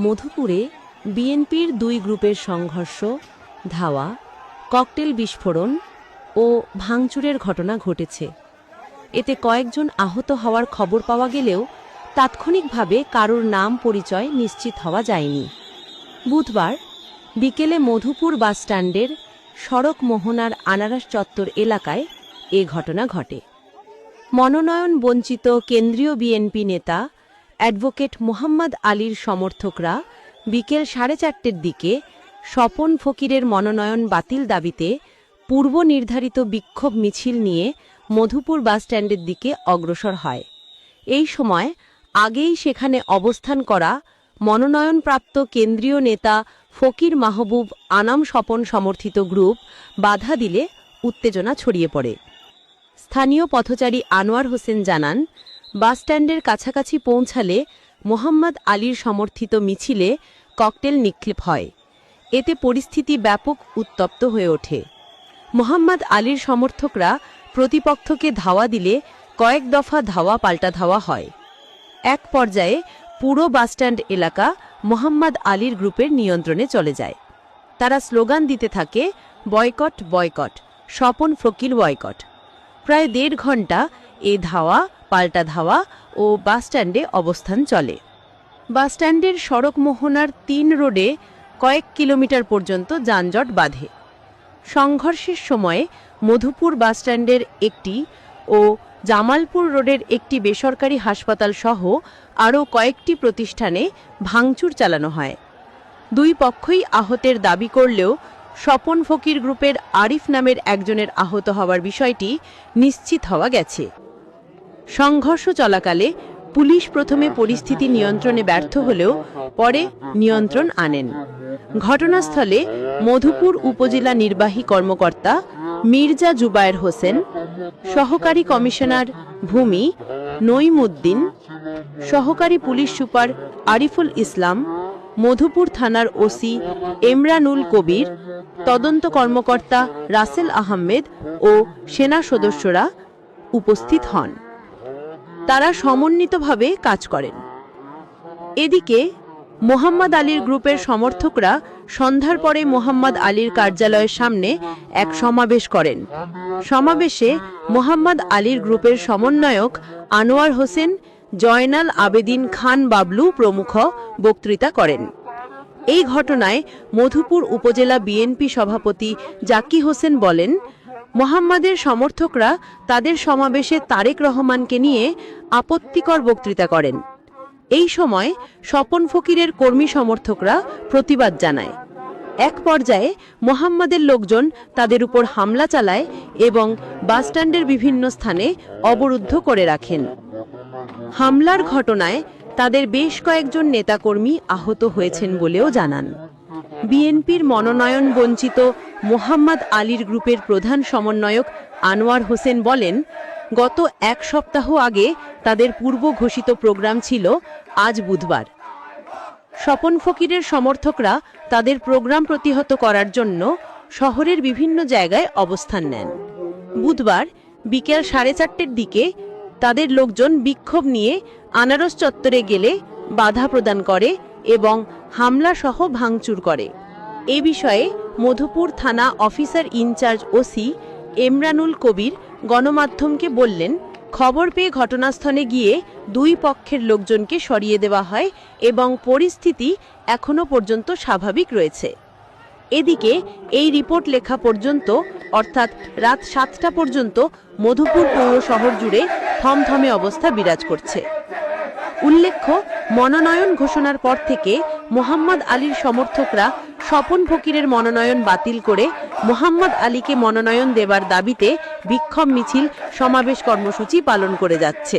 মধুপুরে বিএনপির দুই গ্রুপের সংঘর্ষ, ধাওয়া, ককটেল বিস্ফোরণ ও ভাঙচুরের ঘটনা ঘটেছে। এতে কয়েকজন আহত হওয়ার খবর পাওয়া গেলেও তাৎক্ষণিকভাবে কারোর নাম পরিচয় নিশ্চিত হওয়া যায়নি। বুধবার বিকেলে মধুপুর বাসস্ট্যান্ডের সড়ক মোহনার আনারস চত্বর এলাকায় এ ঘটনা ঘটে। মনোনয়ন বঞ্চিত কেন্দ্রীয় বিএনপি নেতা অ্যাডভোকেট মোহাম্মদ আলীর সমর্থকরা বিকেল 4:30টার দিকে স্বপন ফকিরের মনোনয়ন বাতিল দাবিতে পূর্ব নির্ধারিত বিক্ষোভ মিছিল নিয়ে মধুপুর বাসস্ট্যান্ডের দিকে অগ্রসর হয়। এই সময় আগেই সেখানে অবস্থান করা মনোনয়নপ্রাপ্ত কেন্দ্রীয় নেতা ফকির মাহবুব আনাম স্বপন সমর্থিত গ্রুপ বাধা দিলে উত্তেজনা ছড়িয়ে পড়ে। স্থানীয় পথচারী আনোয়ার হোসেন জানান, বাসস্ট্যান্ডের কাছাকাছি পৌঁছালে মোহাম্মদ আলীর সমর্থিত মিছিলে ককটেল নিক্ষেপ হয়। এতে পরিস্থিতি ব্যাপক উত্তপ্ত হয়ে ওঠে। মোহাম্মদ আলীর সমর্থকরা প্রতিপক্ষকে ধাওয়া দিলে কয়েক দফা ধাওয়া পাল্টা ধাওয়া হয়। এক পর্যায়ে পুরো বাসস্ট্যান্ড এলাকা মোহাম্মদ আলীর গ্রুপের নিয়ন্ত্রণে চলে যায়। তারা স্লোগান দিতে থাকে, বয়কট বয়কট, স্বপন ফকির বয়কট। প্রায় 1.5 ঘণ্টা এ ধাওয়া পাল্টা ধাওয়া ও বাসস্ট্যান্ডে অবস্থান চলে। বাসস্ট্যান্ডের সড়ক মোহনার 3 রোডে কয়েক কিলোমিটার পর্যন্ত যানজট বাধে। সংঘর্ষের সময়ে মধুপুর বাসস্ট্যান্ডের একটি ও জামালপুর রোডের একটি বেসরকারি হাসপাতাল সহ আরও কয়েকটি প্রতিষ্ঠানে ভাঙচুর চালানো হয়। দুই পক্ষই আহতের দাবি করলেও স্বপন ফকির গ্রুপের আরিফ নামের একজনের আহত হওয়ার বিষয়টি নিশ্চিত হওয়া গেছে। সংঘর্ষ চলাকালে পুলিশ প্রথমে পরিস্থিতি নিয়ন্ত্রণে ব্যর্থ হলেও পরে নিয়ন্ত্রণ আনেন। ঘটনাস্থলে মধুপুর উপজেলা নির্বাহী কর্মকর্তা মির্জা জুবায়ের হোসেন, সহকারী কমিশনার ভূমি নঈমুদ্দিন, সহকারী পুলিশ সুপার আরিফুল ইসলাম, মধুপুর থানার ওসি এমরানুল কবির, তদন্ত কর্মকর্তা রাসেল আহমেদ ও সেনা সদস্যরা উপস্থিত হন। তারা সমন্বিতভাবে কাজ করেন। এদিকে মোহাম্মদ আলীর গ্রুপের সমর্থকরা সন্ধ্যার পরে মোহাম্মদ আলীর কার্যালয়ের সামনে এক সমাবেশ করেন। সমাবেশে মোহাম্মদ আলীর গ্রুপের সমন্বয়ক আনোয়ার হোসেন, জয়নাল আবেদিন খান বাবলু প্রমুখ বক্তৃতা করেন। এই ঘটনায় মধুপুর উপজেলা বিএনপি সভাপতি জাকি হোসেন বলেন, মোহাম্মদের সমর্থকরা তাদের সমাবেশে তারেক রহমানকে নিয়ে আপত্তিকর বক্তৃতা করেন। এই সময় স্বপন ফকিরের কর্মী সমর্থকরা প্রতিবাদ জানায়। এক পর্যায়ে মোহাম্মদের লোকজন তাদের উপর হামলা চালায় এবং বাসস্ট্যান্ডের বিভিন্ন স্থানে অবরুদ্ধ করে রাখেন। হামলার ঘটনায় তাদের বেশ কয়েকজন নেতাকর্মী আহত হয়েছেন বলেও জানান। বিএনপির মনোনয়ন বঞ্চিত মোহাম্মদ আলীর গ্রুপের প্রধান সমন্বয়ক আনোয়ার হোসেন বলেন, গত 1 সপ্তাহ আগে তাদের পূর্ব ঘোষিত প্রোগ্রাম ছিল আজ বুধবার। স্বপন ফকিরের সমর্থকরা তাদের প্রোগ্রাম প্রতিহত করার জন্য শহরের বিভিন্ন জায়গায় অবস্থান নেন। বুধবার বিকেল 4:30টার দিকে তাদের লোকজন বিক্ষোভ নিয়ে আনারস চত্বরে গেলে বাধা প্রদান করে এবং হামলাসহ ভাঙচুর করে। এ বিষয়ে মধুপুর থানা অফিসার ইনচার্জ ওসি এমরানুল কবির গণমাধ্যমকে বললেন, খবর পেয়ে ঘটনাস্থলে গিয়ে দুই পক্ষের লোকজনকে সরিয়ে দেওয়া হয় এবং পরিস্থিতি এখনও পর্যন্ত স্বাভাবিক রয়েছে। এদিকে এই রিপোর্ট লেখা পর্যন্ত অর্থাৎ রাত 7টা পর্যন্ত মধুপুর পৌর শহর জুড়ে থমথমে অবস্থা বিরাজ করছে। উল্লেখ্য, মনোনয়ন ঘোষণার পর থেকে মোহাম্মদ আলীর সমর্থকরা স্বপন ফকিরের মনোনয়ন বাতিল করে মোহাম্মদ আলীকে মনোনয়ন দেবার দাবিতে বিক্ষোভ মিছিল, সমাবেশ কর্মসূচি পালন করে যাচ্ছে।